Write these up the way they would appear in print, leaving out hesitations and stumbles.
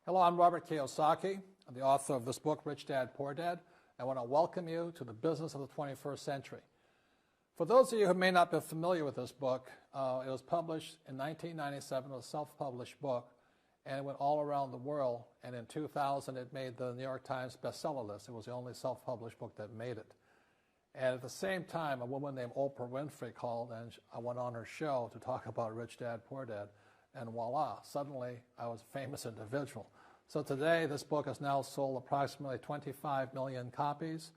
Hello, I'm Robert Kiyosaki. I'm the author of this book, Rich Dad, Poor Dad. I want to welcome you to the business of the 21st century. For those of you who may not be familiar with this book, it was published in 1997. It was a self-published book, and it went all around the world. And in 2000, it made the New York Times bestseller list. It was the only self-published book that made it. And at the same time, a woman named Oprah Winfrey called, and I went on her show to talk about Rich Dad, Poor Dad. And voila, suddenly I was a famous individual. So today, this book has now sold approximately 25 million copies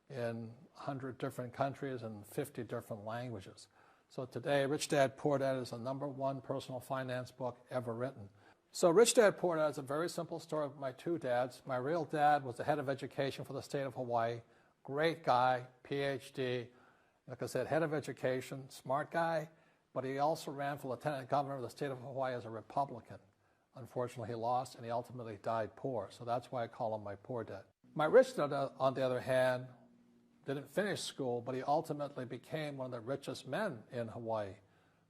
in 100 different countries and 50 different languages. So today, Rich Dad, Poor Dad is the #1 personal finance book ever written. So Rich Dad, Poor Dad is a very simple story of my two dads. My real dad was the head of education for the state of Hawaii. Great guy, PhD, like I said, head of education, smart guy. But he also ran for lieutenant governor of the state of Hawaii as a Republican. Unfortunately, he lost, and he ultimately died poor. So that's why I call him my poor dad. My rich dad, on the other hand, didn't finish school, but he ultimately became one of the richest men in Hawaii.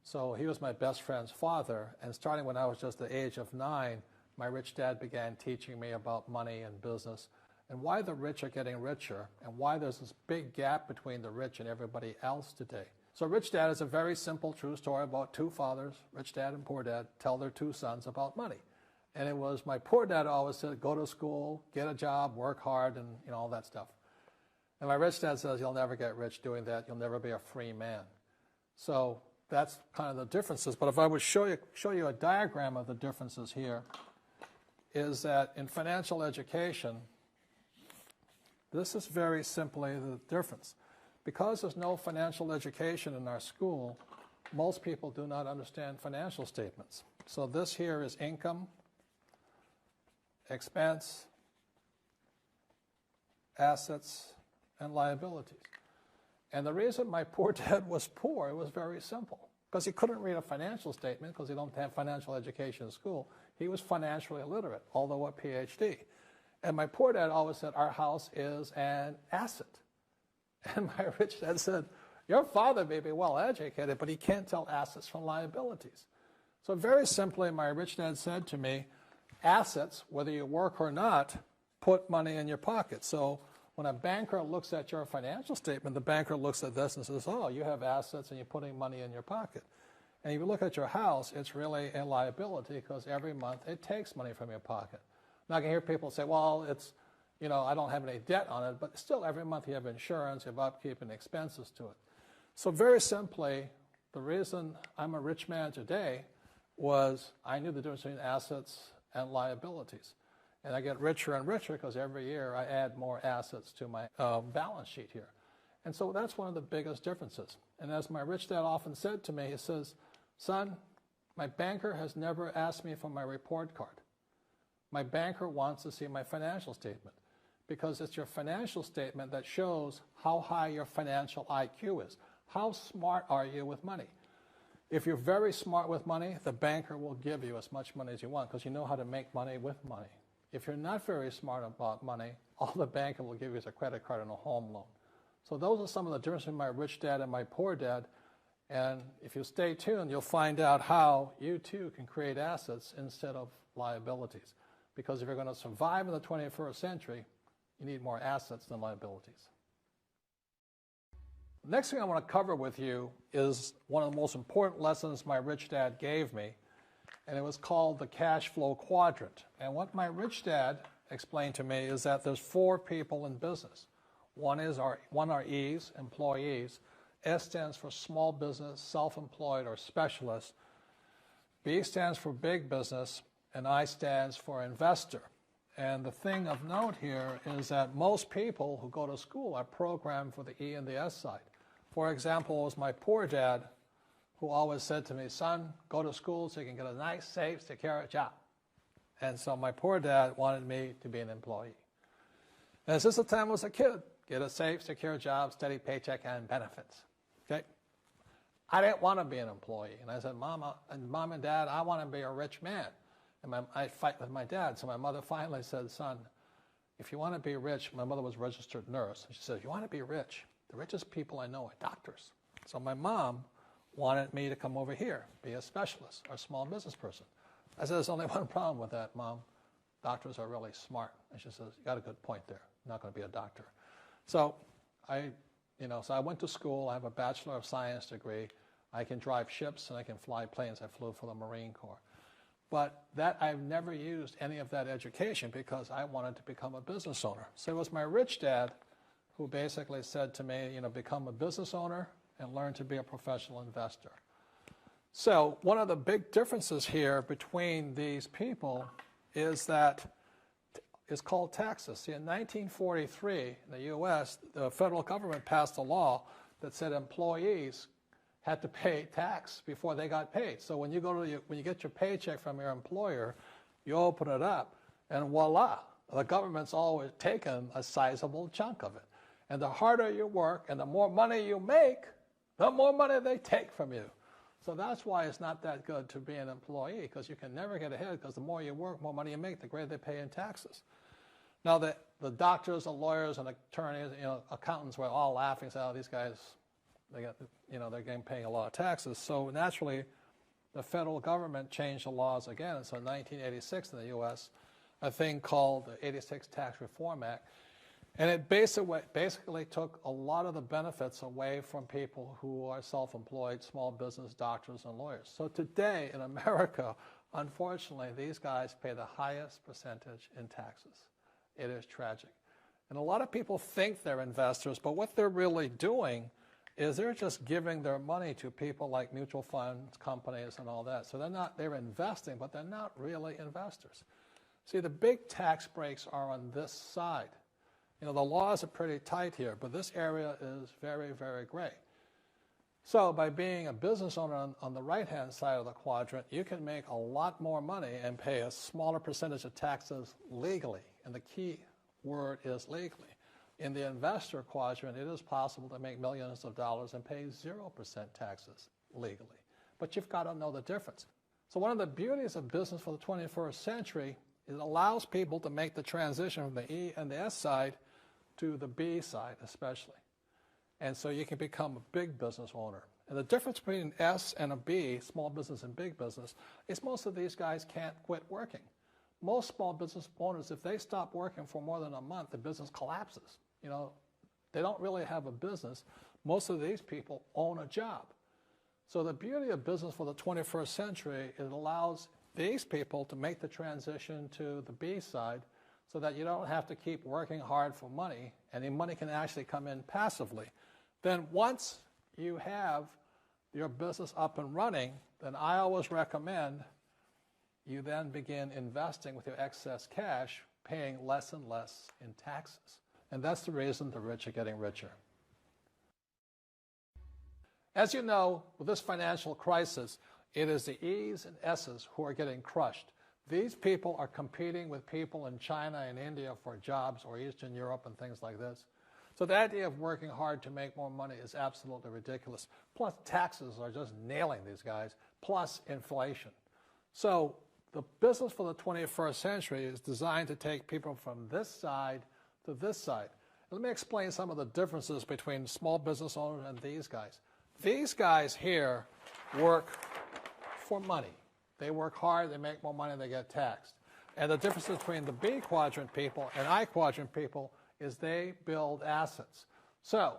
So he was my best friend's father, and starting when I was just the age of 9, my rich dad began teaching me about money and business and why the rich are getting richer and why there's this big gap between the rich and everybody else today. So Rich Dad is a very simple, true story about two fathers, Rich Dad and Poor Dad, tell their two sons about money. And it was my poor dad always said, go to school, get a job, work hard, and all that stuff. And my rich dad says, you'll never get rich doing that. You'll never be a free man. So that's kind of the differences. But if I would show you a diagram of the differences here, is that in financial education, this is very simply the difference. Because there's no financial education in our school, most people do not understand financial statements. So this here is income, expense, assets, and liabilities. And the reason my poor dad was poor, it was very simple. Because he couldn't read a financial statement because he don't have financial education in school. He was financially illiterate, although a PhD. And my poor dad always said, our house is an asset. And my rich dad said, your father may be well educated, but he can't tell assets from liabilities. So very simply, my rich dad said to me, assets, whether you work or not, put money in your pocket. So when a banker looks at your financial statement, the banker looks at this and says, oh, you have assets and you're putting money in your pocket. And if you look at your house, it's really a liability because every month it takes money from your pocket. Now I can hear people say, well, it's, I don't have any debt on it, but still every month you have insurance, you have upkeep and expenses to it. So very simply, the reason I'm a rich man today was I knew the difference between assets and liabilities. And I get richer and richer because every year I add more assets to my balance sheet here. And so that's one of the biggest differences. And as my rich dad often said to me, he says, son, my banker has never asked me for my report card. My banker wants to see my financial statement, because it's your financial statement that shows how high your financial IQ is. How smart are you with money? If you're very smart with money, the banker will give you as much money as you want because you know how to make money with money. If you're not very smart about money, all the banker will give you is a credit card and a home loan. So those are some of the differences between my rich dad and my poor dad. And if you stay tuned, you'll find out how you too can create assets instead of liabilities. Because if you're going to survive in the 21st century, you need more assets than liabilities. The next thing I want to cover with you is one of the most important lessons my rich dad gave me, and it was called the cash flow quadrant. And what my rich dad explained to me is that there's 4 people in business. One are E's, employees. S stands for small business, self-employed, or specialist. B stands for big business, and I stands for investor. And the thing of note here is that most people who go to school are programmed for the E and the S side. For example, it was my poor dad who always said to me, son, go to school so you can get a nice, safe, secure job. And so my poor dad wanted me to be an employee. And since the time I was a kid, get a safe, secure job, steady paycheck, and benefits. Okay? I didn't want to be an employee. And I said, Mom and Dad, I want to be a rich man. And I fight with my dad. So my mother finally said, son, if you want to be rich, my mother was a registered nurse. And she said, if you want to be rich, the richest people I know are doctors. So my mom wanted me to come over here, be a specialist or a small business person. I said, there's only one problem with that, Mom. Doctors are really smart. And she says, you got a good point there. I'm not going to be a doctor. So I went to school. I have a Bachelor of Science degree. I can drive ships and I can fly planes. I flew for the Marine Corps. But I've never used any of that education because I wanted to become a business owner. So it was my rich dad who basically said to me, become a business owner and learn to be a professional investor. So one of the big differences here between these people is that it's called taxes. See, in 1943, in the U.S., the federal government passed a law that said employees had to pay tax before they got paid. So when you get your paycheck from your employer, you open it up, and voila, the government's always taken a sizable chunk of it. And the harder you work and the more money you make, the more money they take from you. So that's why it's not that good to be an employee, because you can never get ahead, because the more you work, more money you make, the greater they pay in taxes. Now, the doctors, the lawyers, and attorneys, accountants were all laughing, saying, oh, these guys, they're getting paying a lot of taxes. So naturally, the federal government changed the laws again. And so in 1986 in the U.S., a thing called the 86 Tax Reform Act, and it basically took a lot of the benefits away from people who are self-employed, small business, doctors, and lawyers. So today in America, unfortunately, these guys pay the highest percentage in taxes. It is tragic. And a lot of people think they're investors, but what they're really doing is they're just giving their money to people like mutual funds, companies, and all that. So they're investing, but they're not really investors. See, the big tax breaks are on this side. The laws are pretty tight here, but this area is very, very gray. So by being a business owner on the right-hand side of the quadrant, you can make a lot more money and pay a smaller percentage of taxes legally. And the key word is legally. In the investor quadrant, it is possible to make millions of dollars and pay 0% taxes legally. But you've got to know the difference. So one of the beauties of business for the 21st century is it allows people to make the transition from the E and the S side to the B side especially. And so you can become a big business owner. And the difference between an S and a B, small business and big business, is most of these guys can't quit working. Most small business owners, if they stop working for more than a month, the business collapses. They don't really have a business. Most of these people own a job. So the beauty of business for the 21st century is it allows these people to make the transition to the B side so that you don't have to keep working hard for money, and the money can actually come in passively. Then once you have your business up and running, then I always recommend you then begin investing with your excess cash, paying less and less in taxes. And that's the reason the rich are getting richer. As you know, with this financial crisis, it is the E's and S's who are getting crushed. These people are competing with people in China and India for jobs, or Eastern Europe and things like this. So the idea of working hard to make more money is absolutely ridiculous. Plus taxes are just nailing these guys, plus inflation. So the business for the 21st century is designed to take people from this side to this side. Let me explain some of the differences between small business owners and these guys. These guys here work for money. They work hard, they make more money, they get taxed. And the difference between the B quadrant people and I quadrant people is they build assets. So,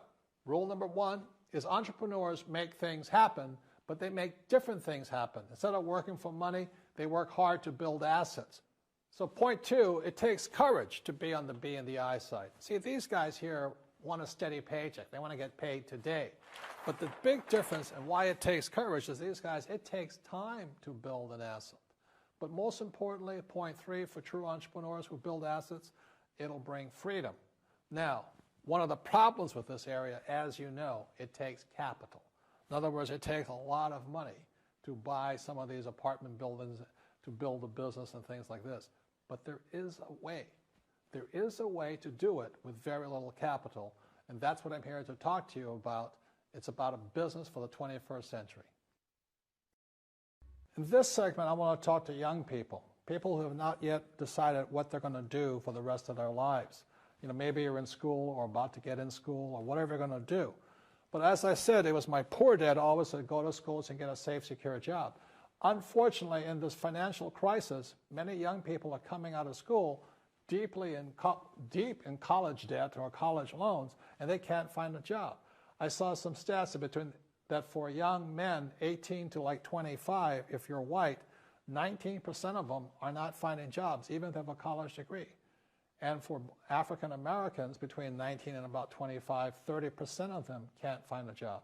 rule number one is entrepreneurs make things happen, but they make different things happen. Instead of working for money, they work hard to build assets. So point two, it takes courage to be on the B and the I side. See, these guys here want a steady paycheck. They want to get paid today. But the big difference and why it takes courage is these guys, it takes time to build an asset. But most importantly, point three, for true entrepreneurs who build assets, it'll bring freedom. Now, one of the problems with this area, as you know, it takes capital. In other words, it takes a lot of money to buy some of these apartment buildings, to build a business and things like this. But there is a way. There is a way to do it with very little capital, and that's what I'm here to talk to you about. It's about a business for the 21st century. In this segment, I want to talk to young people who have not yet decided what they're going to do for the rest of their lives. Maybe you're in school or about to get in school or whatever you're going to do. But as I said, it was my poor dad always said, go to school and get a safe, secure job. unfortunately, in this financial crisis, many young people are coming out of school deep in college debt or college loans, and they can't find a job. I saw some stats that for young men 18 to like 25, if you're white, 19% of them are not finding jobs, even if they have a college degree. And for African Americans between 19 and about 25, 30% of them can't find a job.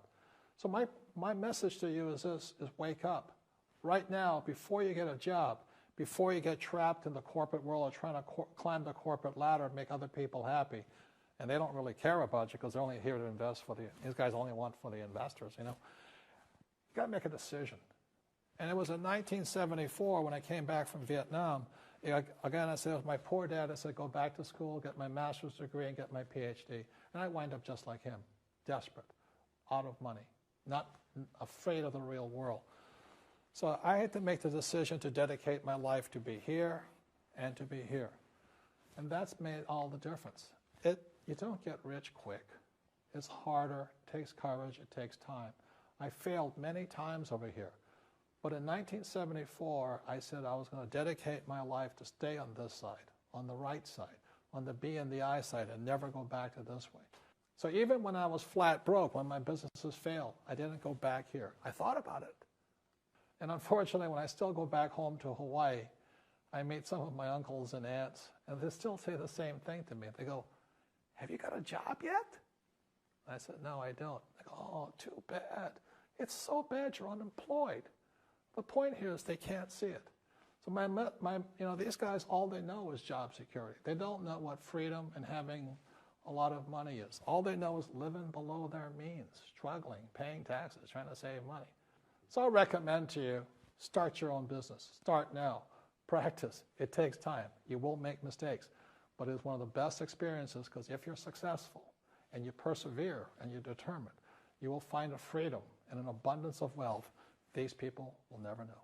So my message to you is this, is wake up. Right now, before you get a job, before you get trapped in the corporate world or trying to climb the corporate ladder and make other people happy, and they don't really care about you because they're only here to invest these guys only want for the investors, you know. You got to make a decision. And it was in 1974 when I came back from Vietnam. Again, I said, with my poor dad, I said, go back to school, get my master's degree, and get my PhD. And I wind up just like him, desperate, out of money, not afraid of the real world. So I had to make the decision to dedicate my life to be here and to be here. And that's made all the difference. You don't get rich quick. It's harder, it takes courage, it takes time. I failed many times over here. But in 1974, I said I was going to dedicate my life to stay on this side, on the right side, on the B and the I side, and never go back to this way. So even when I was flat broke, when my businesses failed, I didn't go back here. I thought about it. And unfortunately, when I still go back home to Hawaii, I meet some of my uncles and aunts, and they still say the same thing to me. They go, have you got a job yet? I said, no, I don't. They go, oh, too bad. It's so bad you're unemployed. The point here is they can't see it. So these guys, all they know is job security. They don't know what freedom and having a lot of money is. All they know is living below their means, struggling, paying taxes, trying to save money. So I recommend to you, start your own business. Start now. Practice. It takes time. You will make mistakes. But it's one of the best experiences because if you're successful and you persevere and you're determined, you will find a freedom and an abundance of wealth these people will never know.